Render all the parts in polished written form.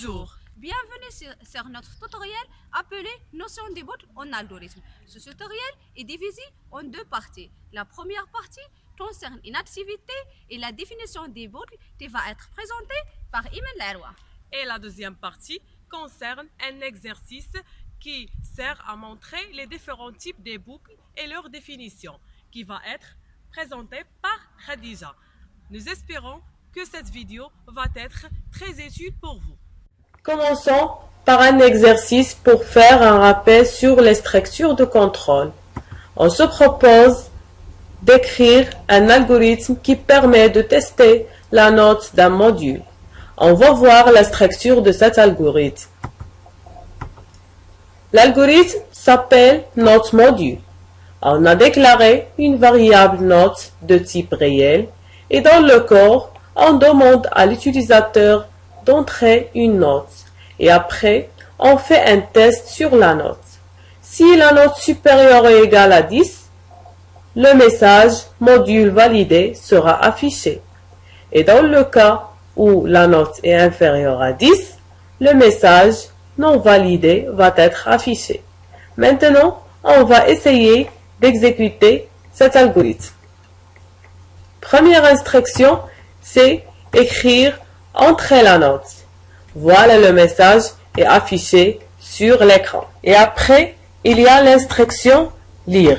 Bonjour, bienvenue sur notre tutoriel appelé Notion des boucles en algorithme. Ce tutoriel est divisé en deux parties. La première partie concerne une activité et la définition des boucles qui va être présentée par Imen Laroua. Et la deuxième partie concerne un exercice qui sert à montrer les différents types de boucles et leur définition, qui va être présenté par Khadija. Nous espérons que cette vidéo va être très utile pour vous. Commençons par un exercice pour faire un rappel sur les structures de contrôle. On se propose d'écrire un algorithme qui permet de tester la note d'un module. On va voir la structure de cet algorithme. L'algorithme s'appelle note module. On a déclaré une variable note de type réel et dans le corps, on demande à l'utilisateur d'entrer une note et après, on fait un test sur la note. Si la note supérieure ou égale à 10, le message module validé sera affiché. Et dans le cas où la note est inférieure à 10, le message non validé va être affiché. Maintenant, on va essayer d'exécuter cet algorithme. Première instruction, c'est écrire « Entrer la note ». Voilà, le message est affiché sur l'écran. Et après, il y a l'instruction « Lire »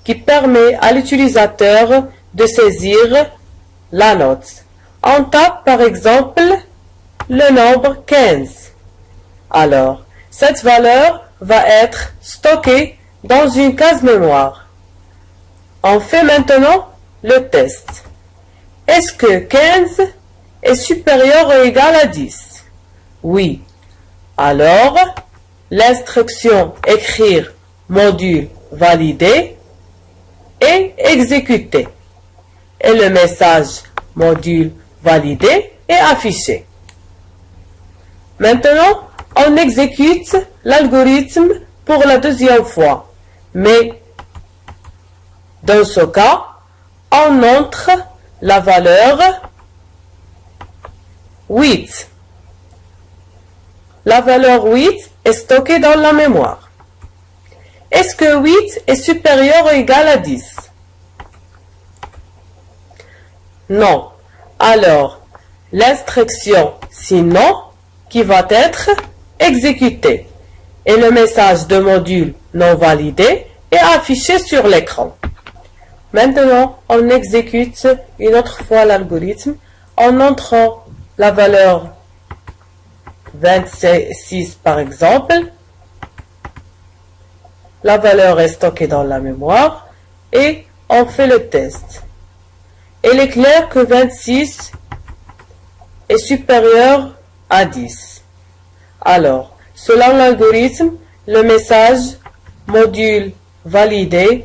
qui permet à l'utilisateur de saisir la note. On tape par exemple le nombre 15. Alors, cette valeur va être stockée dans une case mémoire. On fait maintenant le test. Est-ce que 15 est supérieur ou égal à 10? Oui. Alors, l'instruction écrire module validé est exécutée. Et le message module validé est affiché. Maintenant, on exécute l'algorithme pour la deuxième fois. Mais, dans ce cas, on entre la valeur 8. La valeur 8 est stockée dans la mémoire. Est-ce que 8 est supérieur ou égal à 10? Non. Alors, l'instruction sinon qui va être exécutée et le message de module non validé est affiché sur l'écran. Maintenant, on exécute une autre fois l'algorithme en entrant la valeur 26 par exemple. La valeur est stockée dans la mémoire et on fait le test. Il est clair que 26 est supérieur à 10. Alors, selon l'algorithme, le message module validé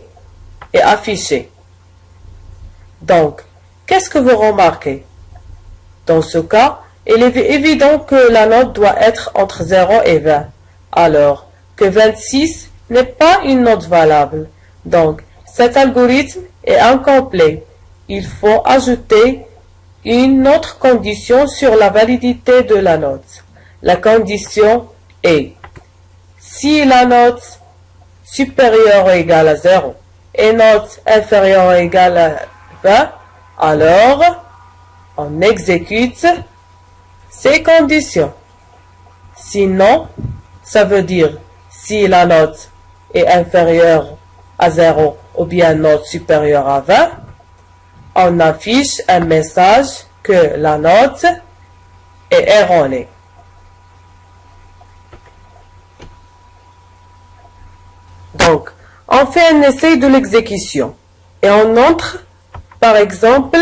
est affiché. Donc, qu'est-ce que vous remarquez? Dans ce cas, il est évident que la note doit être entre 0 et 20, alors que 26 n'est pas une note valable. Donc, cet algorithme est incomplet. Il faut ajouter une autre condition sur la validité de la note. La condition est si la note supérieure ou égale à 0 et note inférieure ou égale à 20, alors on exécute ces conditions. Sinon, ça veut dire si la note est inférieure à 0 ou bien note supérieure à 20, on affiche un message que la note est erronée. Donc, on fait un essai de l'exécution et on entre, par exemple,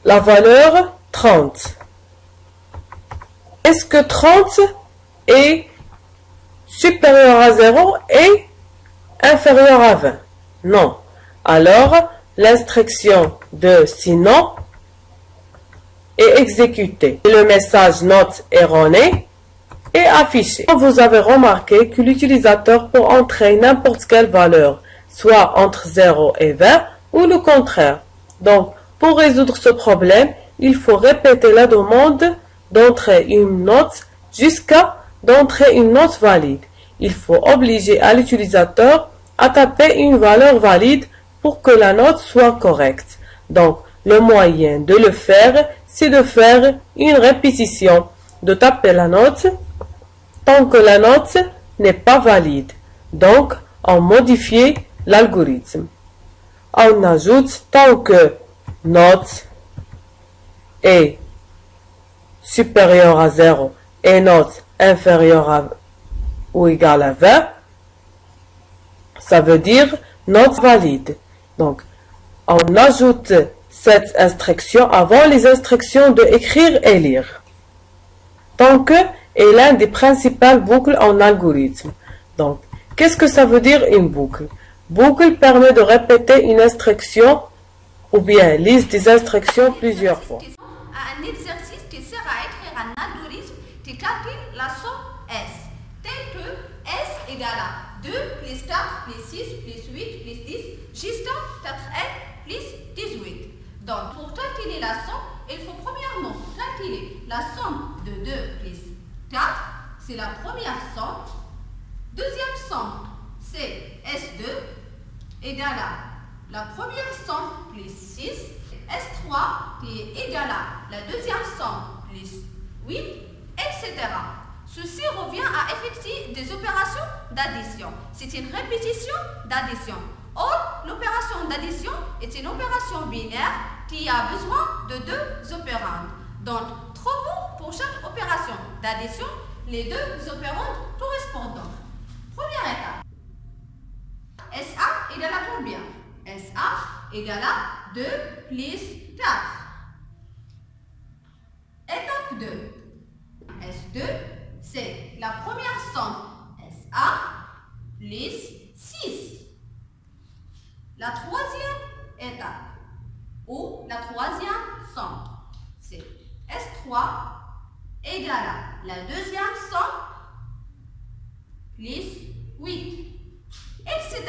la valeur 30. Est-ce que 30 est supérieur à 0 et inférieur à 20? Non. Alors, l'instruction de sinon est exécutée. Et le message note erronée est affiché. Vous avez remarqué que l'utilisateur peut entrer n'importe quelle valeur, soit entre 0 et 20 ou le contraire. Donc, pour résoudre ce problème, il faut répéter la demande d'entrer une note jusqu'à d'entrer une note valide. Il faut obliger à l'utilisateur à taper une valeur valide pour que la note soit correcte. Donc, le moyen de le faire, c'est de faire une répétition, de taper la note tant que la note n'est pas valide. Donc, on modifie l'algorithme. On ajoute tant que note est supérieure à 0 et note inférieure à ou égale à 20, ça veut dire note valide. Donc, on ajoute cette instruction avant les instructions de écrire et lire. Tant que est l'un des principales boucles en algorithme. Donc, qu'est-ce que ça veut dire une boucle? Boucle permet de répéter une instruction ou bien liste des instructions plusieurs fois. Un exercice qui sert à écrire un algorithme qui calcule la somme S, tel que S égale à 2 plus 4 plus 6 plus 8 plus 10 jusqu'à 4N plus 18. Donc, pour calculer la somme, il faut premièrement calculer la somme de 2 plus 4, c'est la première somme. Deuxième somme, c'est S2 égale à la première somme plus 6, S3 qui est égal à la deuxième somme plus 8, etc. Ceci revient à effectuer des opérations d'addition. C'est une répétition d'addition. Or, l'opération d'addition est une opération binaire qui a besoin de deux opérandes. Donc, trouvons pour chaque opération d'addition les deux opérandes correspondantes. Première étape. SA égale à combien? SA égale à 2 plus 4. Étape 2. S2, c'est la première somme SA plus 6. La troisième étape, ou la troisième somme, c'est S3 égale à la deuxième somme plus 8, etc.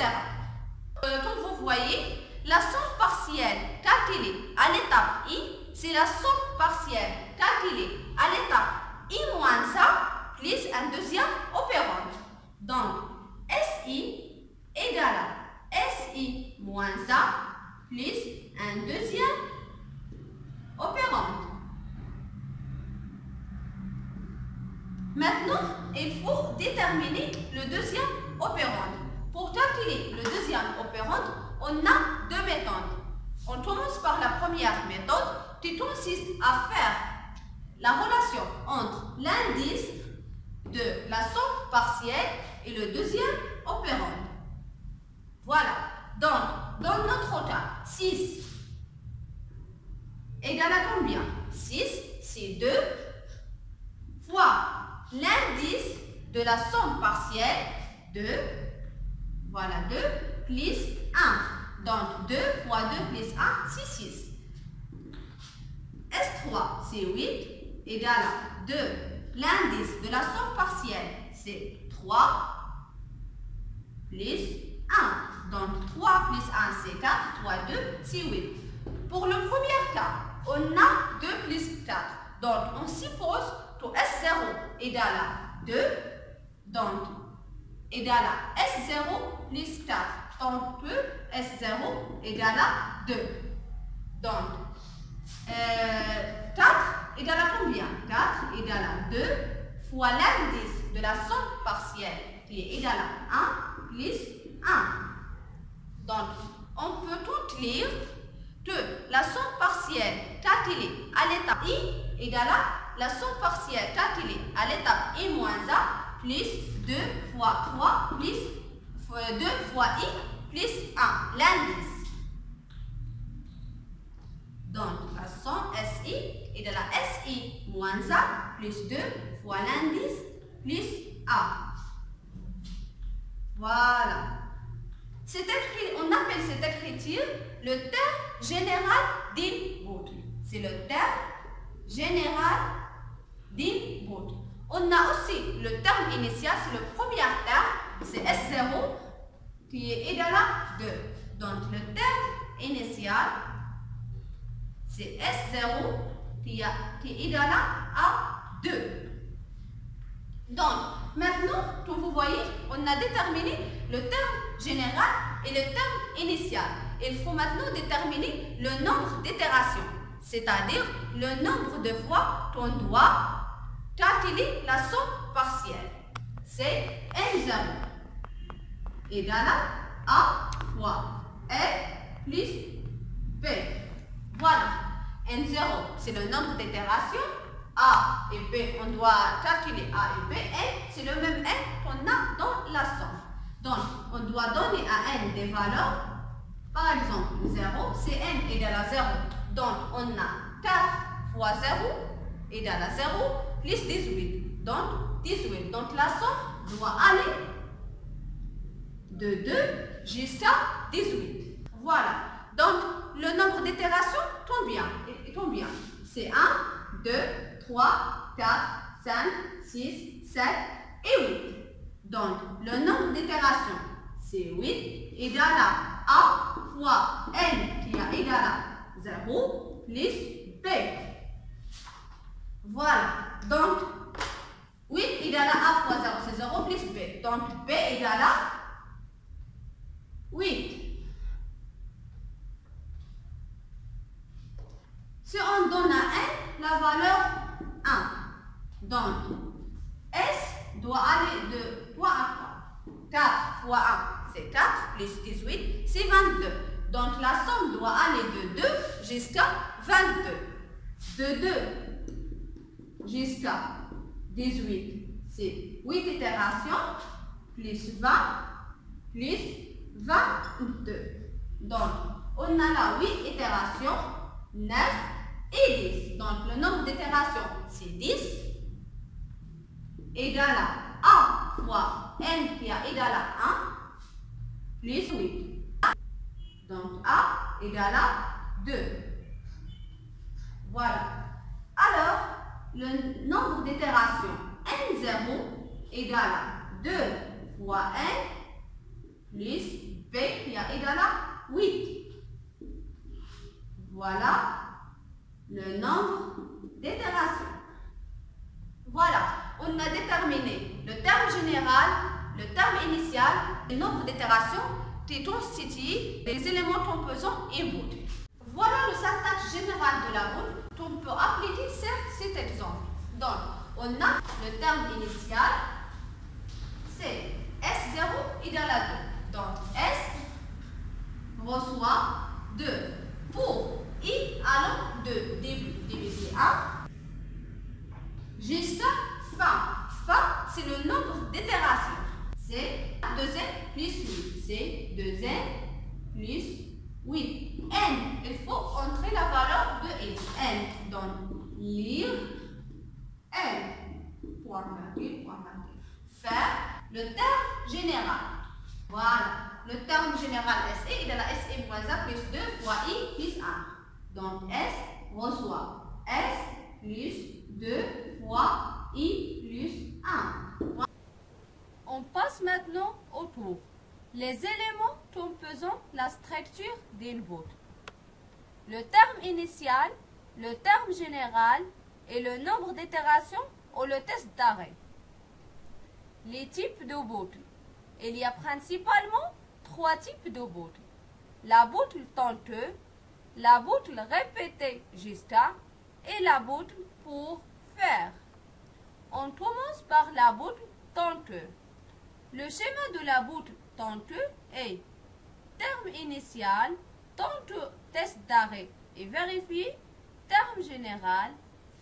Comme vous voyez, la somme partielle calculée à l'étape I, c'est la somme partielle calculée à l'étape I moins A plus un deuxième opérand. Donc, SI égale à SI moins A plus un deuxième opérand. Maintenant, il faut déterminer le deuxième opérand. Pour calculer le deuxième opérand, on a deux méthodes. On commence par la première méthode qui consiste à faire la relation entre l'indice de la somme partielle et le deuxième opérand. Voilà. Donc, dans notre cas, 6 égale à combien? 6, c'est 2 fois l'indice de la somme partielle, 2, voilà 2, plus 1. Donc 2 fois 2 plus 1, c'est 6. S3, c'est 8, égale à 2. L'indice de la somme partielle, c'est 3, plus 1. Donc 3 plus 1, c'est 4, 3, 2, c'est 8. Pour le premier cas, on a 2 plus 4. Donc on suppose que S0 égale à 2, donc égale à S0 plus 4. Donc S0 égale à 2. Donc 4 égale à combien? 4 égale à 2 fois l'indice de la somme partielle qui est égal à 1 plus 1. Donc on peut conclure que la somme partielle calculée à l'étape I égale à la somme partielle calculée à l'étape I moins A plus 2 fois 3 plus 2 fois I plus 1, l'indice. Donc la somme SI égale à SI moins A plus 2 fois l'indice plus A. Voilà. On appelle cette écriture le terme général d'une boucle. C'est le terme général d'une boucle. On a aussi le terme initial, c'est le premier terme, c'est S0 qui est égal à 2. Donc le terme initial, c'est S0 qui est égal à 2. Donc, maintenant, comme vous voyez, on a déterminé le terme général et le terme initial. Il faut maintenant déterminer le nombre d'itérations, c'est-à-dire le nombre de fois qu'on doit calculer la somme partielle. C'est N0 égale à A fois N plus B. Voilà. N0, c'est le nombre d'itérations. A et B, on doit calculer A et B. N, c'est le même N qu'on a dans la somme. Donc, on doit donner à N des valeurs. Par exemple, 0, c'est N égale à 0. Donc, on a 4 fois 0 égale à 0 plus 18. Donc, 18. Donc, la somme doit aller de 2 jusqu'à 18. Voilà. Donc, le nombre d'itérations tombe bien. C'est 1, 2, 3, 4, 5, 6, 7 et 8. Donc, le nombre d'itérations, c'est 8 égale à A fois N qui est égal à 0 plus B. Voilà. Donc, 8 égale à A fois 0, c'est 0 plus B. Donc, B égale à 8. Si on donne à N la valeur 1, donc S doit aller de quoi à quoi? 4 fois 1, c'est 4, plus 18, c'est 22. Donc la somme doit aller de 2 jusqu'à 22. De 2 jusqu'à 18, c'est 8 itérations, plus 20, plus 22. Donc, on a là 8 itérations, 9 et 10. Donc, le nombre d'itérations, c'est 10, égal à A fois N qui est égal à 1, plus 8. Donc, A égale à 2. Voilà. Alors, le nombre d'itérations N0 égale à 2 fois N plus B qui est égal à 8. Voilà le nombre d'itérations. Voilà, on a déterminé le terme général, le terme initial, le nombre d'itérations qui constituent des éléments composants et boucles. Voilà le syntaxe général de la boucle qu'on peut appliquer sur cet exemple. Donc, on a le terme initial, c'est S0 égale à 2. Donc, S reçoit 2 pour I allant de début divisé 1 jusqu'à fin. Fin, c'est le nombre d'itérations. C'est 2n plus 8. C'est 2n plus 8. N, il faut entrer la valeur de N. Donc, lire N. Point virgule. Faire le terme général. Voilà. Le terme général SE égale à SE moins 1 plus 2 fois I plus 1. Donc, S reçoit S plus 2 fois I plus 1. On passe maintenant au tour. Les éléments composant la structure d'une boucle. Le terme initial, le terme général et le nombre d'itérations ou le test d'arrêt. Les types de boucles. Il y a principalement 3 types de boucles. La boucle tenteuse, la boucle répétée jusqu'à et la boucle pour faire. On commence par la boucle tenteuse. Le schéma de la boucle tenteuse est terme initial, tenteux test d'arrêt et vérifié, terme général,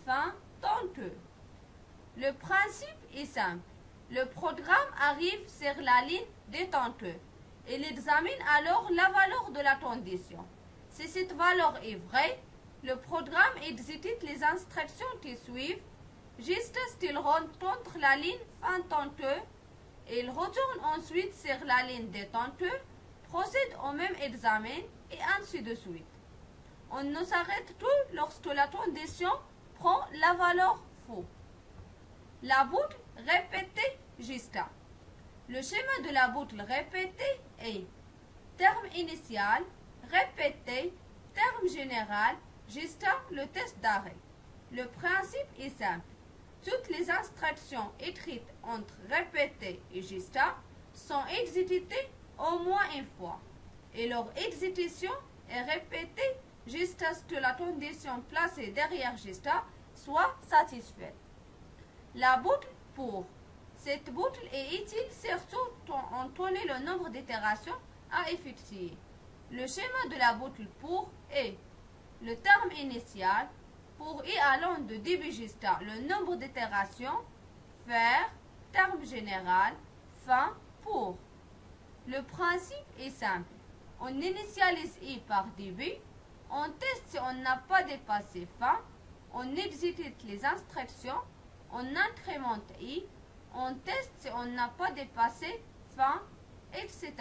fin tenteux. Le principe est simple. Le programme arrive sur la ligne des tenteux. Il examine alors la valeur de la condition. Si cette valeur est vraie, le programme exécute les instructions qui suivent jusqu'à ce qu'il rentre contre la ligne fin tenteux. Il retourne ensuite sur la ligne des tenteux, procède au même examen et ainsi de suite. On ne s'arrête que lorsque la condition prend la valeur faux. La boucle répétée jusqu'à. Le schéma de la boucle répétée est terme initial, répété, terme général, jusqu'à le test d'arrêt. Le principe est simple. Toutes les instructions écrites entre répéter et jusqu'à sont exécutées au moins une fois et leur exécution est répétée jusqu'à ce que la condition placée derrière jusqu'à soit satisfaite. La boucle pour. Cette boucle est utile surtout quand on connaît le nombre d'itérations à effectuer. Le schéma de la boucle pour est le terme initial pour y allant de début jusqu'à le nombre d'itérations, faire, terme général, fin, pour. Le principe est simple. On initialise i par début, on teste si on n'a pas dépassé fin, on exécute les instructions, on incrémente i, on teste si on n'a pas dépassé fin, etc.